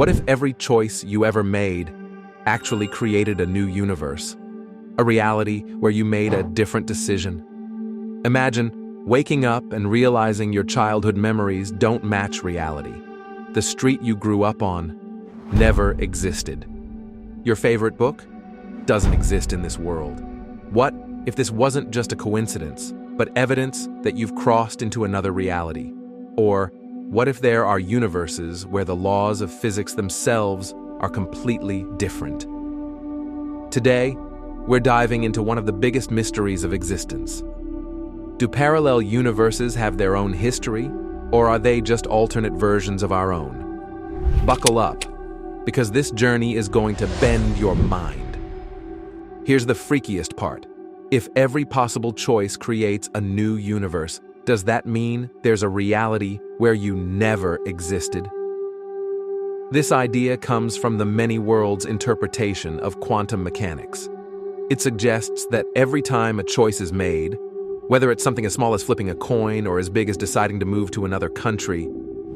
What if every choice you ever made actually created a new universe? A reality where you made a different decision? Imagine waking up and realizing your childhood memories don't match reality. The street you grew up on never existed. Your favorite book doesn't exist in this world. What if this wasn't just a coincidence, but evidence that you've crossed into another reality? Or what if there are universes where the laws of physics themselves are completely different? Today, we're diving into one of the biggest mysteries of existence. Do parallel universes have their own history, or are they just alternate versions of our own? Buckle up, because this journey is going to bend your mind. Here's the freakiest part. If every possible choice creates a new universe, does that mean there's a reality where you never existed? This idea comes from the many worlds interpretation of quantum mechanics. It suggests that every time a choice is made, whether it's something as small as flipping a coin or as big as deciding to move to another country,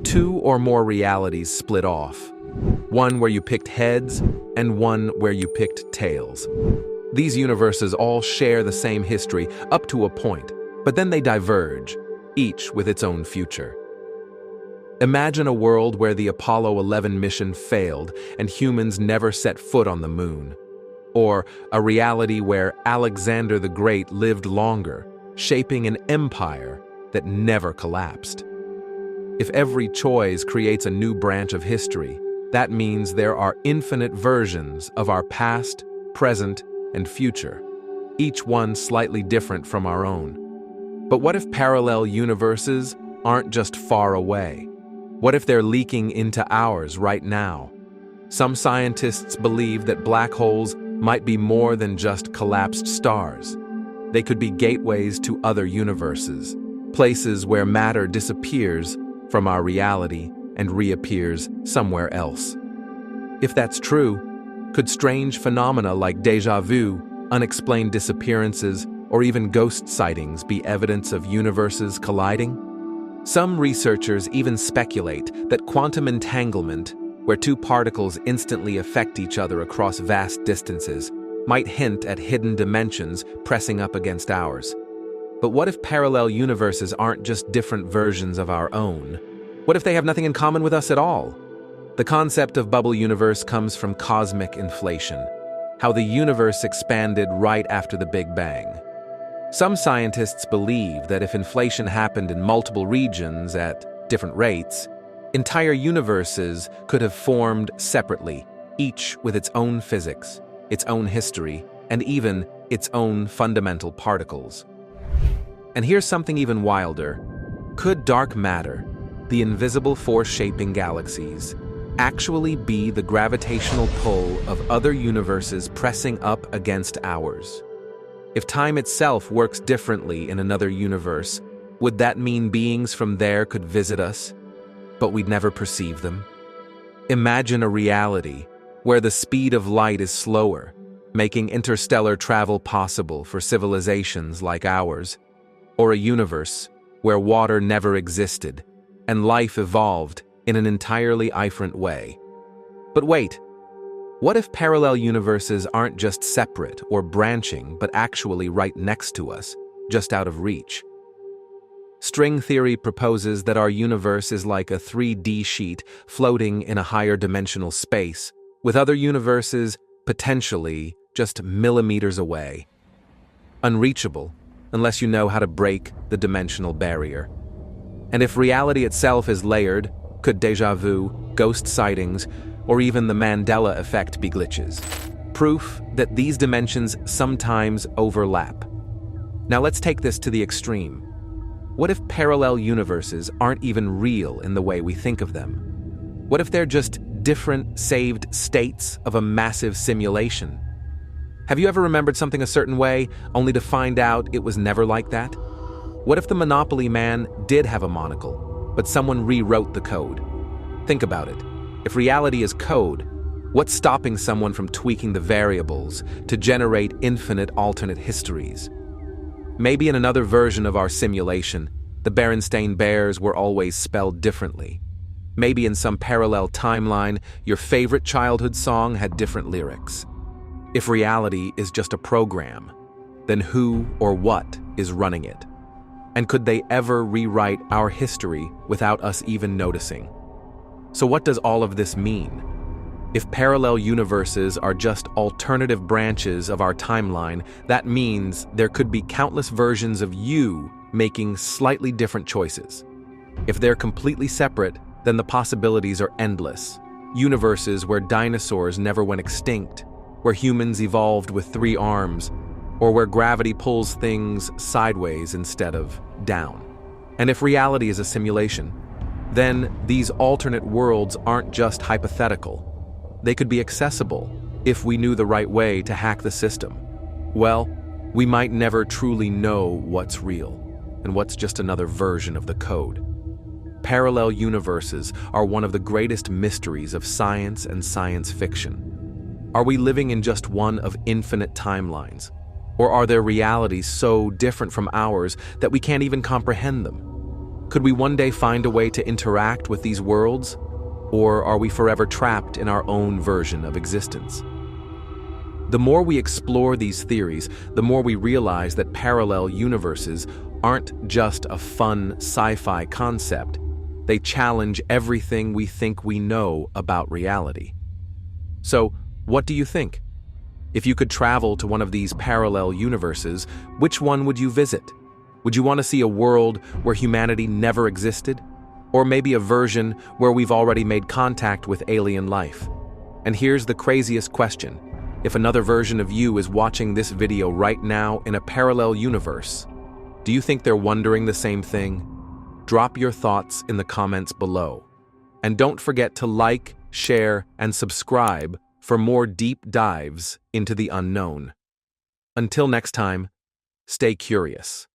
two or more realities split off. One where you picked heads and one where you picked tails. These universes all share the same history up to a point, but then they diverge, each with its own future. Imagine a world where the Apollo 11 mission failed and humans never set foot on the moon. Or a reality where Alexander the Great lived longer, shaping an empire that never collapsed. If every choice creates a new branch of history, that means there are infinite versions of our past, present, and future, each one slightly different from our own. But what if parallel universes aren't just far away? What if they're leaking into ours right now? Some scientists believe that black holes might be more than just collapsed stars. They could be gateways to other universes, places where matter disappears from our reality and reappears somewhere else. If that's true, could strange phenomena like déjà vu, unexplained disappearances, or even ghost sightings be evidence of universes colliding? Some researchers even speculate that quantum entanglement, where two particles instantly affect each other across vast distances, might hint at hidden dimensions pressing up against ours. But what if parallel universes aren't just different versions of our own? What if they have nothing in common with us at all? The concept of bubble universe comes from cosmic inflation, how the universe expanded right after the Big Bang. Some scientists believe that if inflation happened in multiple regions at different rates, entire universes could have formed separately, each with its own physics, its own history, and even its own fundamental particles. And here's something even wilder. Could dark matter, the invisible force shaping galaxies, actually be the gravitational pull of other universes pressing up against ours? If time itself works differently in another universe, would that mean beings from there could visit us, but we'd never perceive them? Imagine a reality where the speed of light is slower, making interstellar travel possible for civilizations like ours, or a universe where water never existed and life evolved in an entirely different way. But wait, what if parallel universes aren't just separate or branching, but actually right next to us, just out of reach? String theory proposes that our universe is like a 3D sheet floating in a higher dimensional space, with other universes potentially just millimeters away. Unreachable, unless you know how to break the dimensional barrier. And if reality itself is layered, could déjà vu, ghost sightings, or even the Mandela Effect be glitches? Proof that these dimensions sometimes overlap. Now let's take this to the extreme. What if parallel universes aren't even real in the way we think of them? What if they're just different saved states of a massive simulation? Have you ever remembered something a certain way, only to find out it was never like that? What if the Monopoly man did have a monocle, but someone rewrote the code? Think about it. If reality is code, what's stopping someone from tweaking the variables to generate infinite alternate histories? Maybe in another version of our simulation, the Berenstain Bears were always spelled differently. Maybe in some parallel timeline, your favorite childhood song had different lyrics. If reality is just a program, then who or what is running it? And could they ever rewrite our history without us even noticing? So what does all of this mean? If parallel universes are just alternative branches of our timeline, that means there could be countless versions of you making slightly different choices. If they're completely separate, then the possibilities are endless. Universes where dinosaurs never went extinct, where humans evolved with 3 arms, or where gravity pulls things sideways instead of down. And if reality is a simulation, then these alternate worlds aren't just hypothetical. They could be accessible if we knew the right way to hack the system. Well, we might never truly know what's real and what's just another version of the code. Parallel universes are one of the greatest mysteries of science and science fiction. Are we living in just one of infinite timelines? Or are their realities so different from ours that we can't even comprehend them? Could we one day find a way to interact with these worlds? Or are we forever trapped in our own version of existence? The more we explore these theories, the more we realize that parallel universes aren't just a fun sci-fi concept. They challenge everything we think we know about reality. So, what do you think? If you could travel to one of these parallel universes, which one would you visit? Would you want to see a world where humanity never existed? Or maybe a version where we've already made contact with alien life? And here's the craziest question. If another version of you is watching this video right now in a parallel universe, do you think they're wondering the same thing? Drop your thoughts in the comments below. And don't forget to like, share, and subscribe for more deep dives into the unknown. Until next time, stay curious.